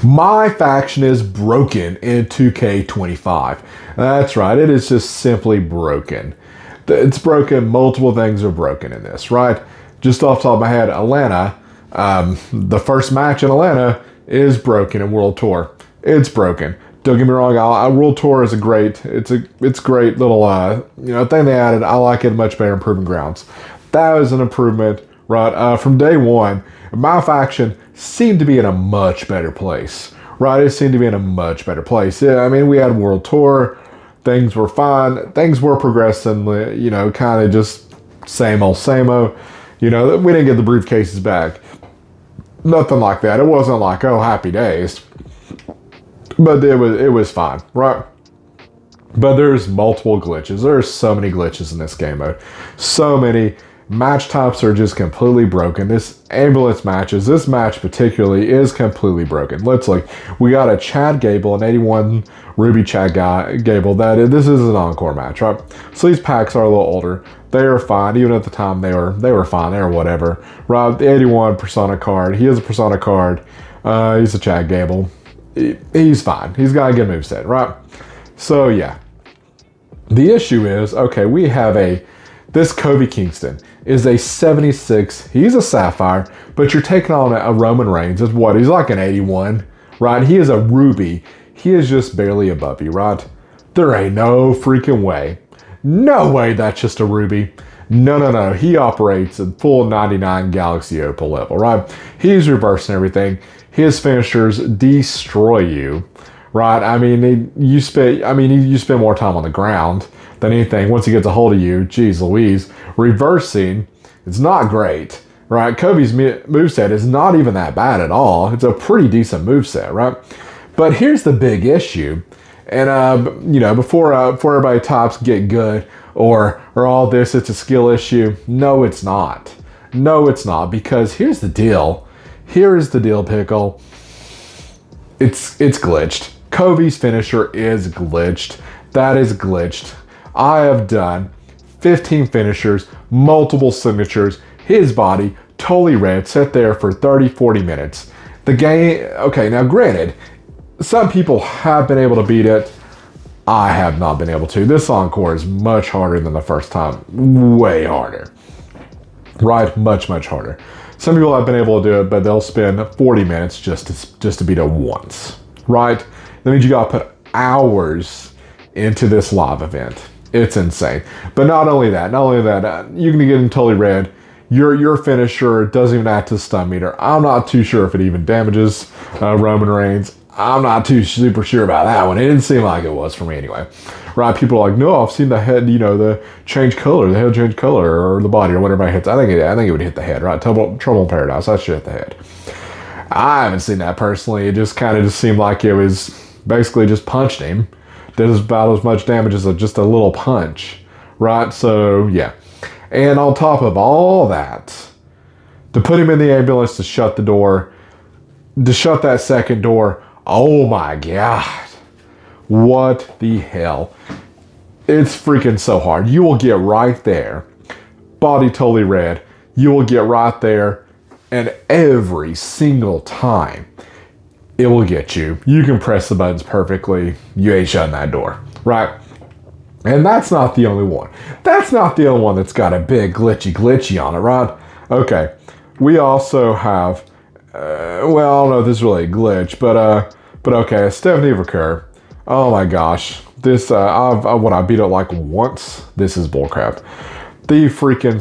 My faction is broken in 2K25. That's right, it is just simply broken. It's broken, multiple things are broken in this, right? Just off the top of my head, Atlanta, the first match in Atlanta is broken in World Tour. It's broken. Don't get me wrong, World Tour is it's great little, thing they added. I like it much better in Proving Grounds. That was an improvement, right? From day one, my faction seemed to be in a much better place, right? It seemed to be in a much better place. Yeah, I mean, we had World Tour, things were fine, things were progressing, kind of just same old, same old. We didn't get the briefcases back. Nothing like that. It wasn't like, oh, happy days. But it was fine, right? But there's multiple glitches. There's so many glitches in this game mode. So many. Match types are just completely broken. This ambulance matches, this match particularly is completely broken. Let's look. We got a Chad Gable, an 81 Ruby Chad Gable. This is an encore match, right? So these packs are a little older. They are fine. Even at the time, they were fine. They were whatever. Right? The 81 Persona card. He is a Persona card. He's a Chad Gable. He's fine. He's got a good moveset, right? So yeah. The issue is, okay, we have this Kofi Kingston is a 76. He's a Sapphire, but you're taking on a Roman Reigns. Is what? He's like an 81, right? He is a Ruby. He is just barely above you, right? There ain't no freaking way. No way that's just a Ruby. No. He operates at full 99 Galaxy Opal level, right? He's reversing everything. His finishers destroy you, right? I mean, you spend more time on the ground than anything. Once he gets a hold of you, geez Louise, reversing, it's not great, right? Kobe's moveset is not even that bad at all. It's a pretty decent moveset, right? But here's the big issue, and before everybody types get good or all this, it's a skill issue. No, it's not. No, it's not, because here's the deal. Here is the deal, Pickle. It's glitched. Kobe's finisher is glitched. That is glitched. I have done 15 finishers, multiple signatures, his body totally red, sat there for 30, 40 minutes. The game, okay, now granted, some people have been able to beat it. I have not been able to. This encore is much harder than the first time. Way harder. Right? Much harder. Some people have been able to do it, but they'll spend 40 minutes just to beat it once. Right? That means you gotta put hours into this live event. It's insane. But not only that, you can get him totally red. Your finisher doesn't even act to stun meter. I'm not too sure if it even damages Roman Reigns. I'm not too super sure about that one. It didn't seem like it was for me anyway. Right? People are like, no, I've seen the head, the change color, the head change color, or the body, or whatever it hits. I think it would hit the head, right? Trouble in Paradise, that should hit the head. I haven't seen that personally. It just kind of seemed like it was basically just punched him. Did about as much damage as just a little punch, right? So, yeah. And on top of all that, to put him in the ambulance to shut the door, to shut that second door, oh my God. What the hell? It's freaking so hard. You will get right there, body totally red. You will get right there, and every single time, it will get you. You can press the buttons perfectly. You ain't shutting that door, right? And that's not the only one. That's not the only one that's got a big glitchy on it, right? Okay. We also have, I don't know if this is really a glitch, but okay, Stephanie Vercur. Oh my gosh. This, I beat it like once. This is bullcrap. The freaking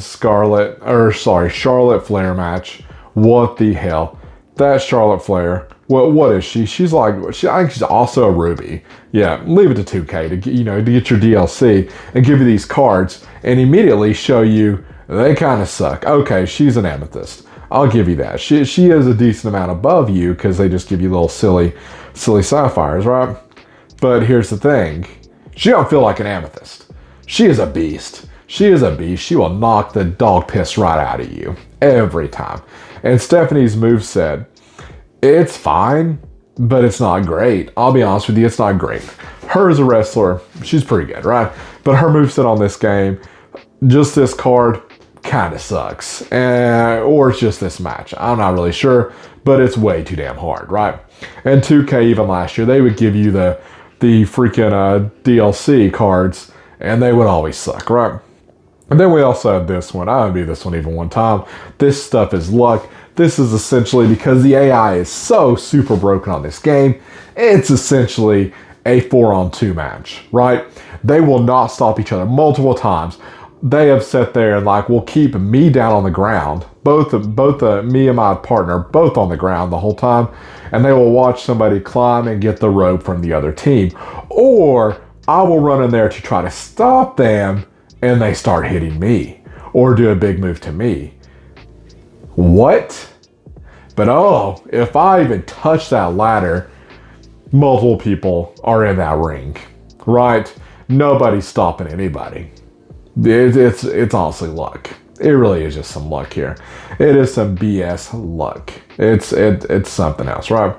Charlotte Flair match. What the hell? That Charlotte Flair. What is she? She's like, I think she's also a Ruby. Yeah, leave it to 2K to get your DLC and give you these cards and immediately show you they kind of suck. Okay, she's an Amethyst. I'll give you that. She is a decent amount above you because they just give you little silly sapphires, right? But here's the thing. She don't feel like an Amethyst. She is a beast. She is a beast. She will knock the dog piss right out of you every time. And Stephanie's moveset, it's fine, but it's not great. I'll be honest with you, it's not great. Her as a wrestler, she's pretty good, right? But her moveset on this game, just this card, kind of sucks. Or it's just this match. I'm not really sure, but it's way too damn hard, right? And 2K even last year, they would give you the freaking DLC cards, and they would always suck, right? And then we also have this one. I beat this one even one time. This stuff is luck. This is essentially because the AI is so super broken on this game. It's essentially a 4-on-2 match, right? They will not stop each other multiple times. They have sat there and like will keep me down on the ground, both me and my partner both on the ground the whole time, and they will watch somebody climb and get the rope from the other team, or I will run in there to try to stop them, and they start hitting me or do a big move to me. What? But oh, if I even touch that ladder, multiple people are in that ring, right? Nobody's stopping anybody. It's honestly luck. It really is just some luck here. It is some BS luck. It's something else, right?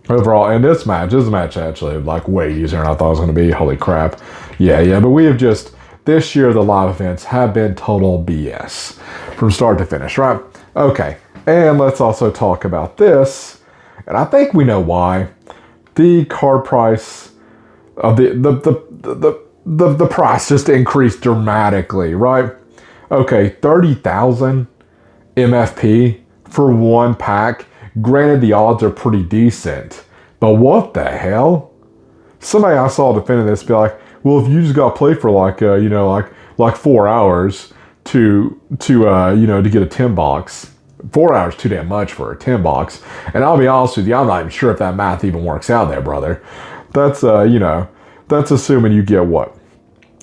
Overall, and this match actually like way easier than I thought it was going to be. Holy crap. Yeah, but we have just, this year the live events have been total BS from start to finish, right? Okay, and let's also talk about this, and I think we know why. The card price of the price just increased dramatically, right? Okay, 30,000 MFP for one pack. Granted, the odds are pretty decent, but what the hell? Somebody I saw defending this be like, well, if you just got to play for like, like 4 hours to get a 10 box, 4 hours too damn much for a 10 box. And I'll be honest with you, I'm not even sure if that math even works out there, brother. That's, that's assuming you get what?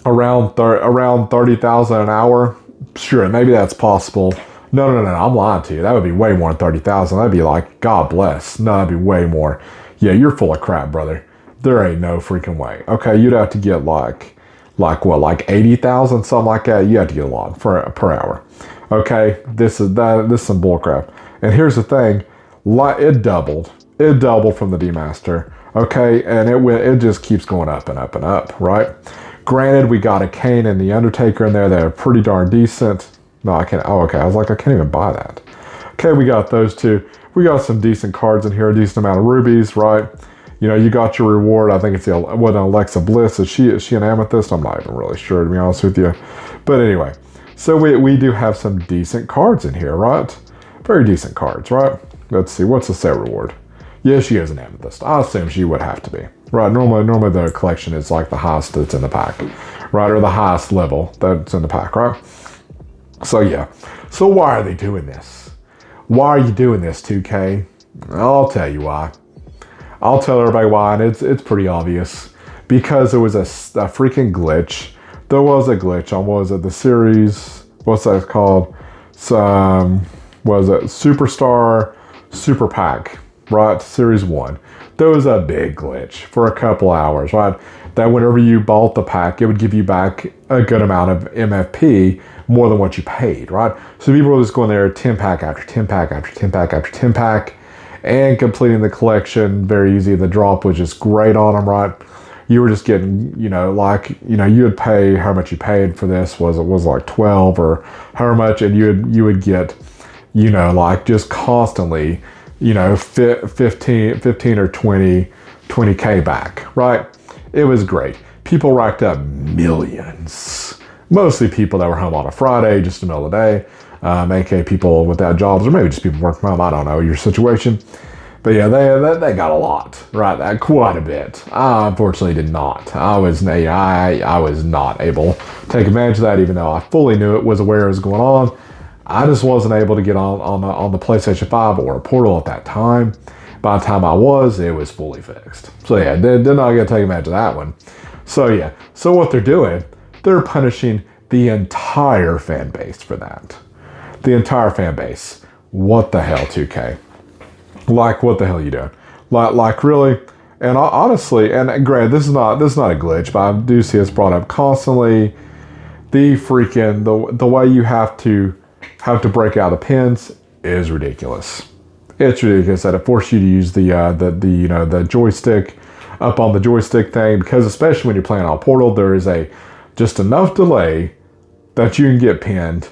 Around 30,000 an hour? Sure, maybe that's possible. No, I'm lying to you. That would be way more than 30,000. That'd be like, God bless. No, that'd be way more. Yeah, you're full of crap, brother. There ain't no freaking way. Okay, you'd have to get like 80,000, something like that. You have to get a lot per hour. Okay, this is some bullcrap. And here's the thing, it doubled from the D-Master. Okay, and it just keeps going up and up and up, right? Granted, we got a Kane and the Undertaker in there that are pretty darn decent. No, I can't. Oh, okay. I was like, I can't even buy that. Okay, we got those two. We got some decent cards in here, a decent amount of rubies, right? You know, you got your reward. I think it's Alexa Bliss. Is she an amethyst? I'm not even really sure, to be honest with you. But anyway, so we do have some decent cards in here, right? Very decent cards, right? Let's see. What's the set reward? Yeah, she is an amethyst. I assume she would have to be. Right, normally the collection is like the highest that's in the pack, right? Or the highest level that's in the pack, right? So yeah. So why are they doing this? Why are you doing this, 2K? I'll tell you why. I'll tell everybody why, and it's pretty obvious. Because there was a freaking glitch. There was a glitch on, what was it, the series, what's that called? Was it Superstar Super Pack, right? Series 1. There was a big glitch for a couple hours, right? That whenever you bought the pack, it would give you back a good amount of MFP, more than what you paid, right? So people were just going there 10 pack after 10 pack after 10 pack after 10 pack and completing the collection very easy. The drop was just great on them, right? You were just getting, you would pay how much you paid for this was like 12 or however much, and you would get, just constantly, 15 or 20K back, right? It was great. People racked up millions. Mostly people that were home on a Friday, just in the middle of the day, aka people without jobs, or maybe just people working from home. I don't know your situation. But yeah, they got a lot, right? Quite a bit. I unfortunately did not. I was not able to take advantage of that, even though I fully knew it, was aware it was going on. I just wasn't able to get on the PlayStation 5 or a Portal at that time. By the time I was, it was fully fixed. So yeah, did not get to take advantage of that one. So yeah, so what they're doing, they're punishing the entire fan base for that. The entire fan base. What the hell, 2K? Like, what the hell are you doing? Like really? And honestly, and granted, this is not a glitch, but I do see it's brought up constantly. The way you have to break out the pins is ridiculous. It's ridiculous that it forces you to use the joystick up on the joystick thing, because especially when you're playing on Portal, there is just enough delay that you can get pinned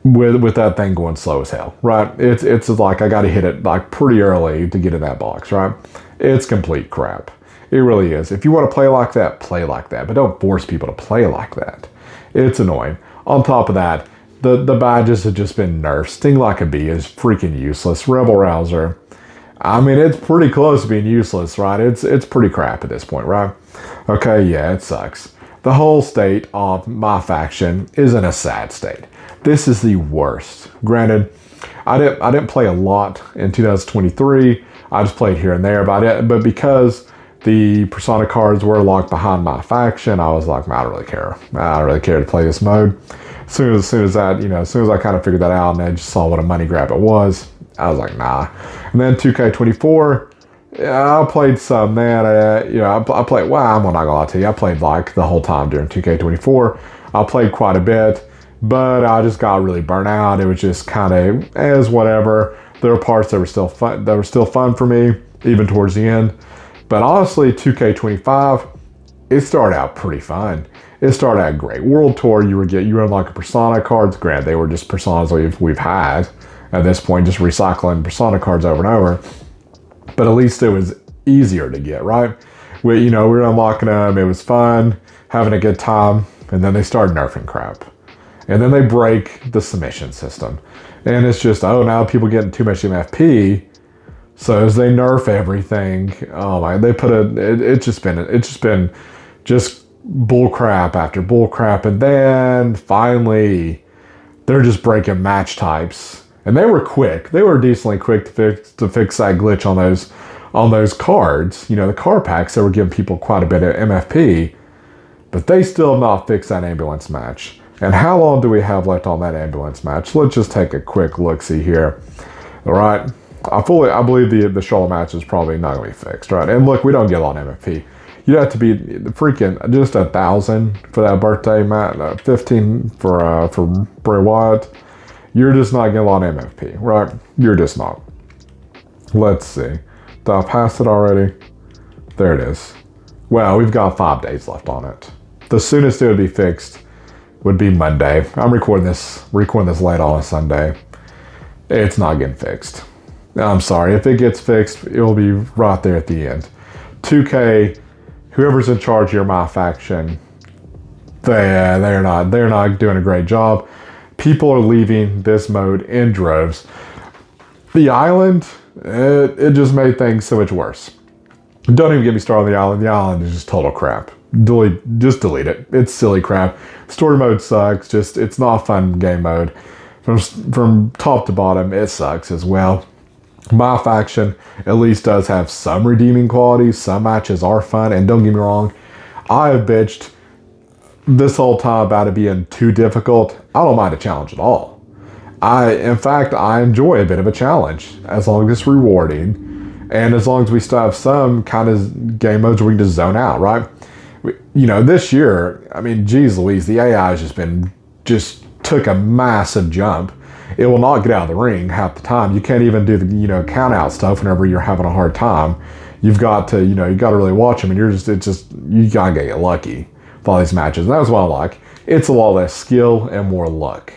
with that thing going slow as hell, right? It's like I got to hit it like pretty early to get in that box, right? It's complete crap. It really is. If you want to play like that, but don't force people to play like that. It's annoying. On top of that, the badges have just been nerfed. Sting Like a Bee is freaking useless. Rebel Rouser, I mean, it's pretty close to being useless, right? It's pretty crap at this point, right? Okay, yeah, it sucks. The whole state of my faction is in a sad state. This is the worst. Granted, I didn't play a lot in 2023. I just played here and there, but because the Persona cards were locked behind my faction, I was like, I don't really care. I don't really care to play this mode. As soon as I kind of figured that out and I just saw what a money grab it was, I was like, nah. And then 2K24, yeah, I played some, man. I played, well, I'm not gonna lie to you. I played like the whole time during 2K24. I played quite a bit, but I just got really burnt out. It was just kind of as whatever. There were parts that were still fun for me, even towards the end. But honestly, 2K25, it started out pretty fun. It started out great. World Tour, you unlock a Persona cards. Granted, they were just Personas we've had at this point, just recycling Persona cards over and over. But at least it was easier to get, right? We were unlocking them. It was fun, having a good time. And then they started nerfing crap. And then they break the submission system. And it's just, oh, now people getting too much MFP. So as they nerf everything, oh my, it's just been bull crap after bull crap. And then finally, they're just breaking match types. And they were quick. They were decently quick to fix that glitch on those cards. The card packs that were giving people quite a bit of MFP. But they still have not fixed that ambulance match. And how long do we have left on that ambulance match? Let's just take a quick look-see here. All right. I believe the Charlotte match is probably not going to be fixed, right? And look, we don't get a lot of MFP. You'd have to be freaking just 1,000 for that birthday match, 15 for Bray Wyatt. You're just not getting a lot of MFP, right? You're just not. Let's see. Did I pass it already? There it is. Well, we've got 5 days left on it. The soonest it would be fixed would be Monday. I'm recording this late on a Sunday. It's not getting fixed. I'm sorry. If it gets fixed, it will be right there at the end. 2K, whoever's in charge here, my faction, they're not doing a great job. People are leaving this mode in droves. The island, it just made things so much worse. Don't even get me started on the island. The island is just total crap. Just delete it. It's silly crap. Story mode sucks. It's not a fun game mode. From top to bottom, it sucks as well. My faction at least does have some redeeming qualities. Some matches are fun, and don't get me wrong, I have bitched this whole time about it being too difficult. I don't mind a challenge at all. In fact, I enjoy a bit of a challenge as long as it's rewarding, and as long as we still have some kind of game modes where we can just zone out, right? This year, I mean, geez Louise, the AI has just took a massive jump. It will not get out of the ring half the time. You can't even do the, count out stuff whenever you're having a hard time. You've got to, you got to really watch them, and you gotta get lucky with all these matches. And that's what I like. It's a lot less skill and more luck.